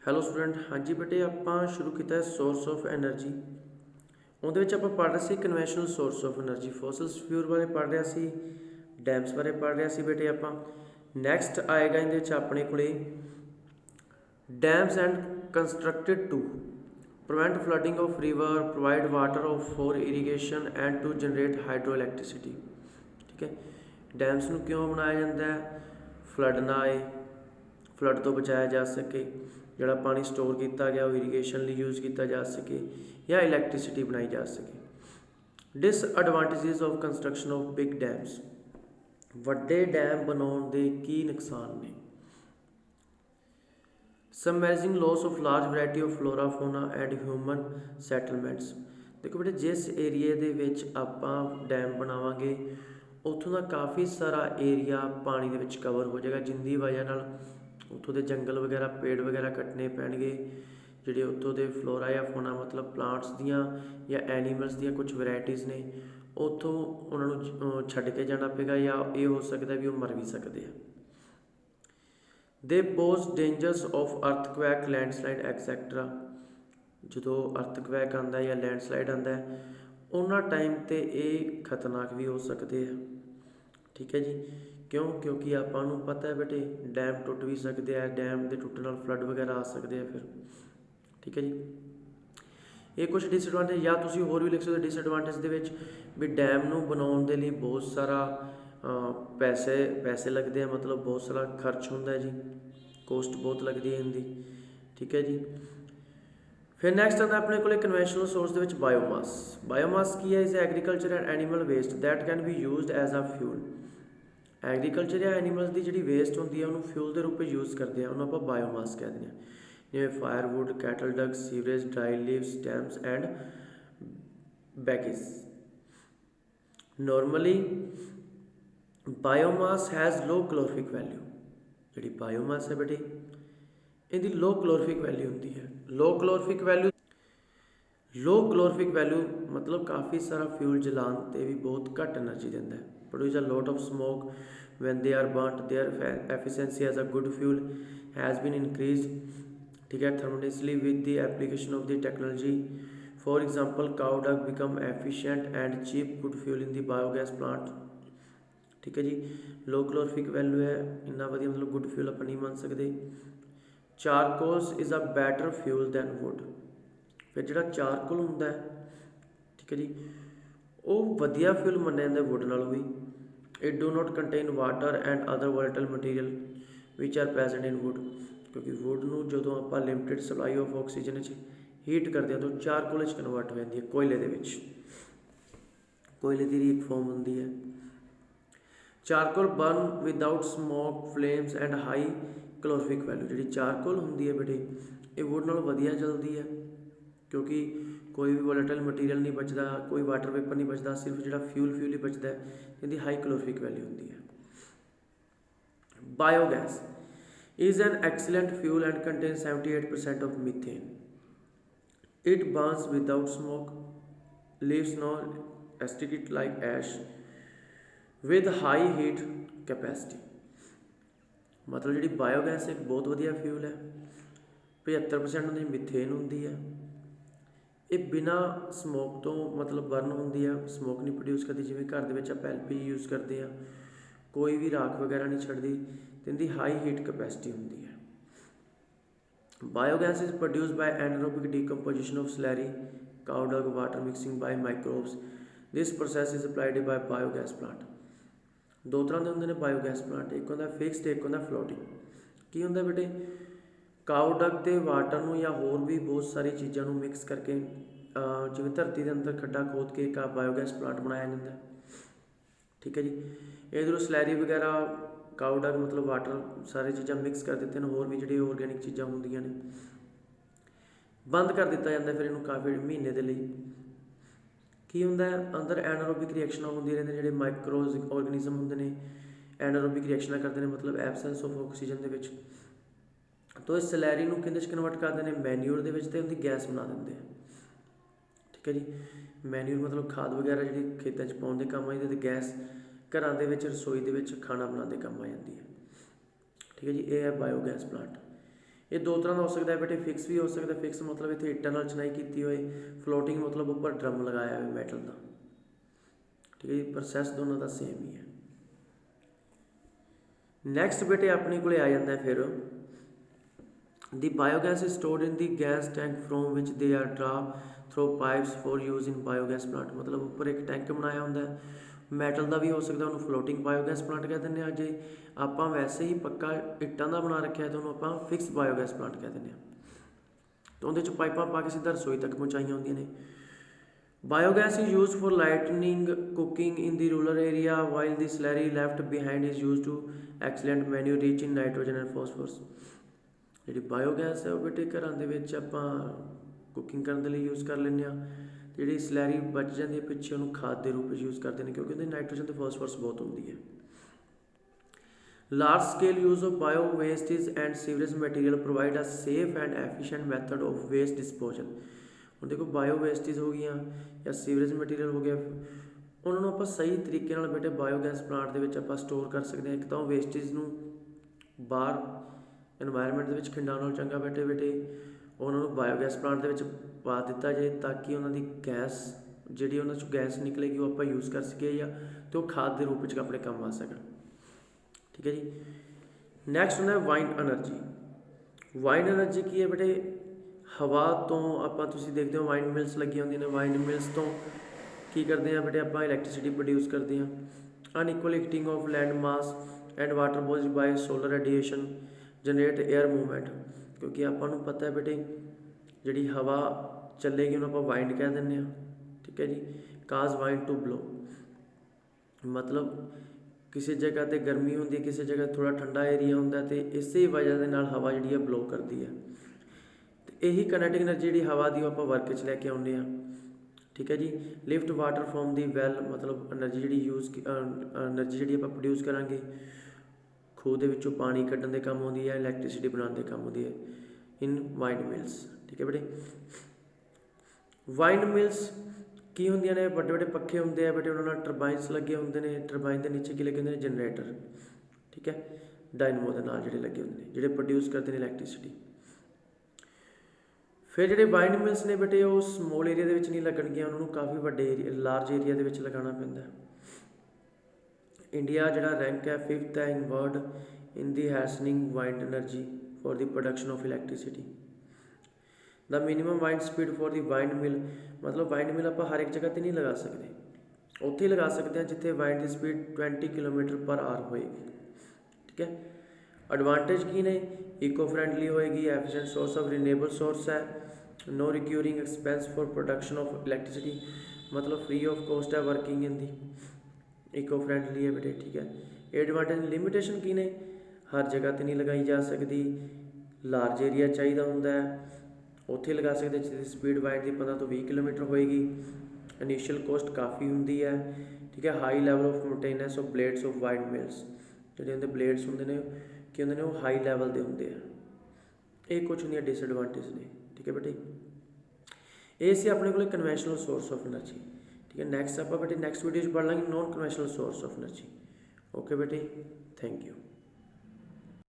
Hello student. ਹਾਂਜੀ ਬੇਟੇ, ਆਪਾਂ ਸ਼ੁਰੂ ਕੀਤਾ ਹੈ ਸੋਰਸ ਆਫ ਐਨਰਜੀ। ਉਹਦੇ ਵਿੱਚ ਆਪਾਂ ਪੜ੍ਹ ਰਹੇ ਸੀ conventional source of energy, fossils fuel ਬਾਰੇ ਪੜ੍ਹ ਰਿਹਾ ਸੀ, ਡੈਮਸ ਬਾਰੇ ਪੜ੍ਹ ਰਿਹਾ ਸੀ ਬੇਟੇ। ਆਪਾਂ ਨੈਕਸਟ ਆਏਗਾ ਇਹਦੇ ਵਿੱਚ ਆਪਣੇ ਕੋਲੇ dams and constructed to prevent flooding of river, provide water for irrigation and to generate hydroelectricity। ਠੀਕ ਹੈ, ਡੈਮਸ ਨੂੰ ਕਿਉਂ ਬਣਾਇਆ ਜਾਂਦਾ ਹੈ? ਫਲੱਡ ਨਾ ਆਏ, ਫਲੱਡ ਤੋਂ ਬਚਾਇਆ ਜਾ ਸਕੇ, ਜਿਹੜਾ ਪਾਣੀ ਸਟੋਰ ਕੀਤਾ ਗਿਆ ਉਹ ਇਰੀਗੇਸ਼ਨ ਲਈ ਯੂਜ਼ ਕੀਤਾ ਜਾ ਸਕੇ ਜਾਂ ਇਲੈਕਟ੍ਰੀਸਿਟੀ ਬਣਾਈ ਜਾ ਸਕੇ। Disadvantages of construction of big dams, ਵੱਡੇ ਡੈਮ ਬਣਾਉਣ ਦੇ ਕੀ ਨੁਕਸਾਨ ਨੇ? Submerging loss of large variety of flora, fauna and human settlements। ਦੇਖੋ ਬੇਟੇ, ਜਿਸ ਏਰੀਏ ਦੇ ਵਿੱਚ ਆਪਾਂ ਡੈਮ ਬਣਾਵਾਂਗੇ ਉੱਥੋਂ ਦਾ ਕਾਫੀ ਸਾਰਾ ਏਰੀਆ ਪਾਣੀ ਦੇ ਵਿੱਚ ਕਵਰ ਹੋ ਜਾਏਗਾ, ਜਿੰਦੀ ਵਜ੍ਹਾ ਨਾਲ ਉੱਥੋਂ ਦੇ ਜੰਗਲ ਵਗੈਰਾ, ਪੇੜ ਵਗੈਰਾ ਕੱਟਣੇ ਪੈਣਗੇ। ਜਿਹੜੇ ਉੱਥੋਂ ਦੇ ਫਲੋਰਾ ਜਾਂ ਫੋਨਾ ਮਤਲਬ ਪਲਾਂਟਸ ਦੀਆਂ ਜਾਂ ਐਨੀਮਲਸ ਦੀਆਂ ਕੁਝ ਵੈਰਾਈਟੀਜ਼ ਨੇ, ਉੱਥੋਂ ਉਹਨਾਂ ਨੂੰ ਛੱਡ ਕੇ ਜਾਣਾ ਪਏਗਾ ਜਾਂ ਇਹ ਹੋ ਸਕਦਾ ਵੀ ਉਹ ਮਰ ਵੀ ਸਕਦੇ ਆ। They pose dangers of earthquake, landslide etcetera. ਜਦੋਂ ਅਰਥਕਵੈਕ ਆਉਂਦਾ ਜਾਂ ਲੈਂਡਸਲਾਈਡ ਆਉਂਦਾ ਉਹਨਾਂ ਟਾਈਮ 'ਤੇ ਇਹ ਖਤਰਨਾਕ ਵੀ ਹੋ ਸਕਦੇ ਆ। ਠੀਕ ਹੈ ਜੀ, ਕਿਉਂਕਿ ਆਪਾਂ ਨੂੰ ਪਤਾ ਹੈ ਬੇਟੇ ਡੈਮ ਟੁੱਟ ਵੀ ਸਕਦੇ ਆ, ਡੈਮ ਦੇ ਟੁੱਟਣ ਨਾਲ ਫਲੱਡ ਵਗੈਰਾ ਆ ਸਕਦੇ ਆ ਫਿਰ। ਠੀਕ ਹੈ ਜੀ, ਇਹ ਕੁਛ ਡਿਸਐਡਵਾਂਟੇਜ, ਜਾਂ ਤੁਸੀਂ ਹੋਰ ਵੀ ਲਿਖ ਸਕਦੇ ਹੋ ਡਿਸਐਡਵਾਂਟੇਜ ਦੇ ਵਿੱਚ ਵੀ ਡੈਮ ਨੂੰ ਬਣਾਉਣ ਦੇ ਲਈ ਬਹੁਤ ਸਾਰਾ ਪੈਸੇ ਲੱਗਦੇ ਆ, ਮਤਲਬ ਬਹੁਤ ਸਾਰਾ ਖਰਚ ਹੁੰਦਾ ਜੀ, ਕੋਸਟ ਬਹੁਤ ਲੱਗਦੀ ਹੈ ਇਹਦੀ। ਠੀਕ ਹੈ ਜੀ, ਫਿਰ ਨੈਕਸਟ ਆਉਂਦਾ ਆਪਣੇ ਕੋਲ ਕਨਵੈਨਸ਼ਨਲ ਸੋਰਸ ਦੇ ਵਿੱਚ ਬਾਇਓਮਾਸ। ਬਾਇਓਮਾਸ ਕੀ ਹੈ? Is agriculture and animal waste that can be used as a fuel. Agriculture ਜਾਂ ਐਨੀਮਲਸ ਦੀ ਜਿਹੜੀ ਵੇਸਟ ਹੁੰਦੀ ਹੈ ਉਹਨੂੰ ਫਿਊਲ ਦੇ ਰੂਪ ਵਿੱਚ ਯੂਜ਼ ਕਰਦੇ ਆ, ਉਹਨੂੰ ਆਪਾਂ ਬਾਇਓਮਾਸ ਕਹਿ ਦਿੰਦੇ ਹਾਂ। ਜਿਵੇਂ ਫਾਇਰਵੁੱਡ, ਕੈਟਲ ਡੰਗ, ਸੀਵਰੇਜ, dry leaves, stems and bagasse. Normally biomass has low calorific value. ਜਿਹੜੀ ਬਾਇਓਮਾਸ ਹੈ ਬੇਟੇ ਇਹਦੀ ਲੋ ਕਲੋਰੀਫਿਕ ਵੈਲਿਊ ਹੁੰਦੀ ਹੈ। ਲੋ ਕਲੋਰੀਫਿਕ ਵੈਲਿਊ ਮਤਲਬ ਕਾਫੀ ਸਾਰਾ ਫਿਊਲ ਜਲਾਉਣ 'ਤੇ ਵੀ ਬਹੁਤ ਘੱਟ ਐਨਰਜੀ ਦਿੰਦਾ ਹੈ। Produce a lot of smoke when they are burnt, their efficiency as a good fuel has been increased. ਠੀਕ ਹੈ, ਥਰਮੋਨਿਸਲੀ with the application of the technology. For example cow dung become efficient and cheap good fuel in the biogas plant। ठीक है जी, लो कलोरीफिक value है, इन्ना वधिया मतलब good fuel अपन नहीं मान सकते। Charcoal is a better fuel than wood. फिर जो चारकोल होंगे, ठीक है जी, वो वधिया फ्यूल मन्निया जाता वुड नालों भी। It do not contain water and other volatile material which are present in wood. क्योंकि वुड ਨੂੰ ਜਦੋਂ ਆਪਾਂ ਲਿਮਟਿਡ ਸਪਲਾਈ ਆਫ ਆਕਸੀਜਨ 'ਚ ਹੀਟ ਕਰਦੇ ਹਾਂ ਤਾਂ ਚਾਰਕੋਲ 'ਚ ਕਨਵਰਟ ਹੋ ਜਾਂਦੀ ਹੈ, ਕੋਇਲੇ ਦੇ ਵਿੱਚ। ਕੋਇਲੇ ਦੀ ਇੱਕ ਫਾਰਮ ਹੁੰਦੀ ਹੈ। Charcoal burn without smoke, flames and high calorific value. ਜਿਹੜੀ ਚਾਰਕੋਲ ਹੁੰਦੀ ਹੈ ਬੇਟੇ ਇਹ ਵੁੱਡ ਨਾਲੋਂ ਵਧੀਆ ਚੱਲਦੀ ਹੈ, ਕਿਉਂਕਿ ਕੋਈ ਵੀ ਵੋਲੇਟਾਈਲ ਮਟੀਰੀਅਲ ਨਹੀਂ ਬਚਦਾ, ਕੋਈ ਵਾਟਰ ਵੇਪਰ ਨਹੀਂ ਬਚਦਾ, ਸਿਰਫ ਜਿਹੜਾ ਫਿਊਲ ਹੀ ਬਚਦਾ ਹੈ। ਇਹਦੀ ਹਾਈ ਕਲੋਰੀਫਿਕ ਵੈਲਿਊ ਹੁੰਦੀ ਹੈ। Biogas is an excellent fuel and contains 78% of methane. It burns without smoke, leaves no acetate like ash, with high heat capacity। मतलब जी बायोगैस एक बहुत वधिया फ्यूल है। 75% उन्हें मिथेन होंगी है। ये बिना समोक तो मतलब बर्न होंगी है, समोक नहीं प्रोड्यूस करती जिमें घर के आप LPG यूज़ करते हैं, कोई भी राख वगैरह नहीं छड्डदी, तो इनकी हाई हीट कैपेसिटी होंगी है। Biogas is produced by anaerobic decomposition of slurry, cow dung, water mixing by microbes. This process is applied by biogas plant. दो तरह के होंगे बायोगैस प्लांट, एक होंगे फिक्सड, एक होंगे फ्लोटिंग। की होंगे बेटे, काउ डंग के वाटर में या होर भी बहुत सारी चीज़ों मिक्स करके जिवें धरती के अंदर खड्डा खोद के एक बायोगैस प्लांट बनाया जाता है। ठीक है जी, इधरों स्लैरी वगैरह, काउ डंग मतलब वाटर, सारी चीज़ां मिक्स कर देते हैं, होर भी जी ऑर्गेनिक चीज़ां होंदियां ने बंद कर दिता जाता है। फिर इन्हूं काफ़ी महीने के लिए की होंदा है, अंदर एनारोबिक रिएक्शन होंदी रहती, जो माइक्रो ऑर्गेनिज्म होंदे ने एनारोबिक रिएक्शन करते हैं, मतलब एबसेंस ऑफ ऑक्सीजन के विच। तो इस सलैरी नूं किहदे च कन्वर्ट करते हैं? मैन्यूर दे विच, ते उहदी गैस बना देंगे। ठीक है जी, मैन्यूर मतलब खाद वगैरह जी खेतों च पाउण दे काम आती है, गैस घरां दे विच रसोई दे विच खाना बनाने काम आ जाती है। ठीक है जी, ये है बायोगैस प्लांट। ਇਹ ਦੋ ਤਰ੍ਹਾਂ ਦਾ ਹੋ ਸਕਦਾ ਹੈ ਬੇਟੇ, ਫਿਕਸ ਵੀ ਹੋ ਸਕਦਾ। ਫਿਕਸ ਮਤਲਬ ਇੱਥੇ ਇੱਟਾਂ ਨਾਲ ਚਨਾਈ ਕੀਤੀ ਹੋਏ, ਫਲੋਟਿੰਗ ਮਤਲਬ ਉੱਪਰ ਡਰਮ ਲਗਾਇਆ ਹੋਵੇ ਮੈਟਲ ਦਾ। ਠੀਕ ਹੈ ਜੀ, ਪ੍ਰੋਸੈਸ ਦੋਨੋਂ ਦਾ ਸੇਮ ਹੀ ਹੈ। ਨੈਕਸਟ ਬੇਟੇ ਆਪਣੇ ਕੋਲੇ ਆ ਜਾਂਦਾ ਫਿਰ the biogas is stored in the gas tank from which they are draw through pipes for use in biogas plant. ਮਤਲਬ ਉੱਪਰ ਇੱਕ ਟੈਂਕ ਬਣਾਇਆ ਹੁੰਦਾ, ਮੈਟਲ ਦਾ ਵੀ ਹੋ ਸਕਦਾ, ਉਹਨੂੰ ਫਲੋਟਿੰਗ ਬਾਇਓਗੈਸ ਪਲਾਂਟ ਕਹਿ ਦਿੰਦੇ ਹਾਂ। ਜੇ ਆਪਾਂ ਵੈਸੇ ਹੀ ਪੱਕਾ ਇੱਟਾਂ ਦਾ ਬਣਾ ਰੱਖਿਆ ਤਾਂ ਉਹਨੂੰ ਆਪਾਂ ਫਿਕਸ ਬਾਇਓਗੈਸ ਪਲਾਂਟ ਕਹਿ ਦਿੰਦੇ ਹਾਂ। ਤਾਂ ਉਹਦੇ 'ਚ ਪਾਈਪਾਂ ਪਾ ਕੇ ਸਿੱਧਾ ਰਸੋਈ ਤੱਕ ਪਹੁੰਚਾਈਆਂ ਹੁੰਦੀਆਂ ਨੇ। Biogas is used for lighting cooking in the rural area while the slurry left behind is used to excellent manure rich in nitrogen and phosphorus। ਜਿਹੜੀ ਬਾਇਓਗੈਸ ਹੈ ਉਹ ਬੇਟੇ ਘਰਾਂ ਦੇ ਵਿੱਚ ਆਪਾਂ ਕੁਕਿੰਗ ਕਰਨ ਦੇ ਲਈ ਯੂਜ਼ ਕਰ ਲੈਂਦੇ ਹਾਂ। ਜਿਹੜੀ ਸਲੈਰੀ ਬਚ ਜਾਂਦੀ ਹੈ ਪਿੱਛੇ ਉਹਨੂੰ ਖਾਦ ਦੇ ਰੂਪ ਵਿੱਚ ਯੂਜ਼ ਕਰਦੇ ਨੇ, ਕਿਉਂਕਿ ਉਹਦੇ ਨਾਈਟ੍ਰੋਜਨ ਤੇ ਫਾਸਫੋਰਸ ਬਹੁਤ ਹੁੰਦੀ ਹੈ। Large scale use of bio wastage and sewerage material provide a safe and efficient method of waste disposal. ਹੁਣ ਦੇਖੋ ਬਾਇਓ ਵੇਸਟੇਜ ਹੋ ਗਈਆਂ ਜਾਂ ਸੀਵਰੇਜ ਮਟੀਰੀਅਲ ਹੋ ਗਿਆ, ਉਹਨਾਂ ਨੂੰ ਆਪਾਂ ਸਹੀ ਤਰੀਕੇ ਨਾਲ ਬੇਟੇ ਬਾਇਓਗੈਸ ਪਲਾਂਟ ਦੇ ਵਿੱਚ ਆਪਾਂ ਸਟੋਰ ਕਰ ਸਕਦੇ ਹਾਂ। ਇੱਕ ਤਾਂ ਉਹ ਵੇਸਟੇਜ ਨੂੰ ਬਾਹਰ ਇਨਵਾਇਰਮੈਂਟ ਦੇ ਵਿੱਚ ਖਿੰਡਾਉਣ ਨਾਲੋਂ ਚੰਗਾ ਬੇਟੇ ਉਹਨਾਂ ਨੂੰ ਬਾਇਓਗੈਸ ਪਲਾਂਟ ਦੇ ਵਿੱਚ ਪਾ ਦਿੱਤਾ ਜਾਏ, ਤਾਂ ਕਿ ਉਹਨਾਂ ਦੀ ਗੈਸ ਜਿਹੜੀ ਉਹਨਾਂ 'ਚੋਂ ਗੈਸ ਨਿਕਲੇਗੀ ਉਹ ਆਪਾਂ ਯੂਜ਼ ਕਰ ਸਕੀਏ ਜਾਂ ਅਤੇ ਉਹ ਖਾਦ ਦੇ ਰੂਪ ਵਿੱਚ ਆਪਣੇ ਕੰਮ ਆ ਸਕਣ। ਠੀਕ ਹੈ ਜੀ। ਨੈਕਸਟ ਹੁੰਦਾ ਵਾਈਨ ਐਨਰਜੀ। ਵਾਈਨ ਐਨਰਜੀ ਕੀ ਹੈ ਬੇਟੇ? ਹਵਾ ਤੋਂ ਆਪਾਂ ਤੁਸੀਂ ਦੇਖਦੇ ਹੋ ਵਾਈਨ ਮਿਲਸ ਲੱਗੀਆਂ ਹੁੰਦੀਆਂ ਨੇ। ਵਾਈਨ ਮਿਲਸ ਤੋਂ ਕੀ ਕਰਦੇ ਹਾਂ ਬੇਟੇ ਆਪਾਂ ਇਲੈਕਟ੍ਰੀਸਿਟੀ ਪ੍ਰੋਡਿਊਸ ਕਰਦੇ ਹਾਂ। Unequal heating of land mass and water bodies by solar radiation generate air movement. ਕਿਉਂਕਿ ਆਪਾਂ ਨੂੰ ਪਤਾ ਹੈ ਬੇਟੇ ਜਿਹੜੀ ਹਵਾ ਚੱਲੇਗੀ ਉਹਨੂੰ ਆਪਾਂ ਵਾਈਂਡ ਕਹਿ ਦਿੰਦੇ ਹਾਂ। ਠੀਕ ਹੈ ਜੀ। ਕਾਜ਼ ਵਾਈਂਡ ਟੂ ਬਲੋ, ਮਤਲਬ ਕਿਸੇ ਜਗ੍ਹਾ 'ਤੇ ਗਰਮੀ ਹੁੰਦੀ ਹੈ, ਕਿਸੇ ਜਗ੍ਹਾ ਥੋੜ੍ਹਾ ਠੰਡਾ ਏਰੀਆ ਹੁੰਦਾ, ਅਤੇ ਇਸੇ ਵਜ੍ਹਾ ਦੇ ਨਾਲ ਹਵਾ ਜਿਹੜੀ ਹੈ ਬਲੋ ਕਰਦੀ ਹੈ। ਅਤੇ ਇਹੀ ਕਨੈਟਿਕ ਐਨਰਜੀ ਜਿਹੜੀ ਹਵਾ ਦੀ ਉਹ ਆਪਾਂ ਵਰਕ 'ਚ ਲੈ ਕੇ ਆਉਂਦੇ ਹਾਂ। ਠੀਕ ਹੈ ਜੀ। Lift water from the well, ਮਤਲਬ ਐਨਰਜੀ ਜਿਹੜੀ ਆਪਾਂ ਪ੍ਰੋਡਿਊਸ ਕਰਾਂਗੇ ਖੂਹ ਦੇ ਵਿੱਚੋਂ ਪਾਣੀ ਕੱਢਣ ਦੇ ਕੰਮ ਆਉਂਦੀ ਹੈ, ਇਲੈਕਟ੍ਰੀਸਿਟੀ ਬਣਾਉਣ ਦੇ ਕੰਮ ਆਉਂਦੀ ਹੈ ਇਨ ਵਾਈਂਡ ਮਿਲਸ। ਠੀਕ ਹੈ ਬੇਟੇ। ਵਾਈਂਡ ਮਿਲਸ ਕੀ ਹੁੰਦੀਆਂ ਨੇ? ਵੱਡੇ ਵੱਡੇ ਪੱਖੇ ਹੁੰਦੇ ਆ ਬੇਟੇ, ਉਹਨਾਂ ਨਾਲ ਟਰਬਾਈਨਸ ਲੱਗੇ ਹੁੰਦੇ ਨੇ। ਟਰਬਾਈਨ ਦੇ ਨੀਚੇ ਕੀ ਲੱਗੇ ਹੁੰਦੇ ਨੇ? ਜਨਰੇਟਰ। ਠੀਕ ਹੈ। ਡਾਇਨਮੋ ਦੇ ਨਾਲ ਜਿਹੜੇ ਲੱਗੇ ਹੁੰਦੇ ਨੇ, ਜਿਹੜੇ ਪ੍ਰੋਡਿਊਸ ਕਰਦੇ ਨੇ ਇਲੈਕਟ੍ਰੀਸਿਟੀ। ਫਿਰ ਜਿਹੜੇ ਵਾਈਂਡ ਮਿਲਸ ਨੇ ਬੇਟੇ ਉਹ ਸਮੋਲ ਏਰੀਆ ਦੇ ਵਿੱਚ ਨਹੀਂ ਲੱਗਣਗੀਆਂ, ਉਹਨਾਂ ਨੂੰ ਕਾਫੀ ਵੱਡੇ ਏਰੀਆ ਲਾਰਜ ਏਰੀਆ ਦੇ ਵਿੱਚ ਲਗਾਉਣਾ ਪੈਂਦਾ। ਇੰਡੀਆ ਜਿਹੜਾ ਰੈਂਕ ਹੈ 5th ਹੈ in world in the harnessing wind energy for the production of electricity. The minimum wind speed for the windmill, ਮਤਲਬ ਵਾਈਂਡ ਮਿਲ ਆਪਾਂ ਹਰ ਇੱਕ ਜਗ੍ਹਾ 'ਤੇ ਨਹੀਂ ਲਗਾ ਸਕਦੇ, ਉੱਥੇ ਹੀ ਲਗਾ ਸਕਦੇ ਹਾਂ ਜਿੱਥੇ ਵਾਈਂਡ ਦੀ ਸਪੀਡ 20 ਕਿਲੋਮੀਟਰ ਪਰ ਆਰ ਹੋਏਗੀ। ਠੀਕ ਹੈ। ਐਡਵਾਂਟੇਜ ਕੀ ਨੇ? ਇਕੋ ਫਰੈਂਡਲੀ ਹੋਏਗੀ, efficient source of renewable source ਹੈ, no requiring expense for production of electricity, ਮਤਲਬ ਫ੍ਰੀ ਆਫ ਕੋਸਟ ਹੈ working in the, eco friendly ਹੈ ਬੇਟੇ। ਠੀਕ ਹੈ। ਐਡਵਾਂਟੇਜ। ਲਿਮਿਟੇਸ਼ਨ ਕੀ ਨੇ? ਹਰ ਜਗ੍ਹਾ 'ਤੇ ਨਹੀਂ ਲਗਾਈ ਜਾ ਸਕਦੀ, ਲਾਰਜ ਏਰੀਆ ਚਾਹੀਦਾ ਹੁੰਦਾ ਹੈ, ਉੱਥੇ ਲਗਾ ਸਕਦੇ ਜਿਹਦੀ ਸਪੀਡ ਵਾਈਂਡ ਦੀ 15 ਤੋਂ 20 ਕਿਲੋਮੀਟਰ ਹੋਏਗੀ। ਇਨੀਸ਼ੀਅਲ ਕੋਸਟ ਕਾਫੀ ਹੁੰਦੀ ਹੈ। ਠੀਕ ਹੈ। High level of maintenance of blades of windmills, ਜਿਹੜੇ ਹੁੰਦੇ ਬਲੇਡਸ ਹੁੰਦੇ ਨੇ ਕੀ ਹੁੰਦੇ ਨੇ ਉਹ ਹਾਈ ਲੈਵਲ ਦੇ ਹੁੰਦੇ ਆ। ਇਹ ਕੁਛ ਹੁੰਦੀਆਂ ਡਿਸਐਡਵਾਂਟੇਜ ਨੇ। ਠੀਕ ਹੈ ਬੇਟੇ। ਇਹ ਸੀ ਆਪਣੇ ਕੋਲ ਕਨਵੈਨਸ਼ਨਲ ਸੋਰਸ ਆਫ ਐਨਰਜੀ। ਠੀਕ ਹੈ। ਨੈਕਸਟ ਆਪਾਂ ਬੇਟੇ ਨੈਕਸਟ ਵੀਡੀਓ 'ਚ ਪੜ੍ਹ ਲਾਂਗੇ non conventional source of energy. Okay ਬੇਟੇ, ਥੈਂਕ ਯੂ।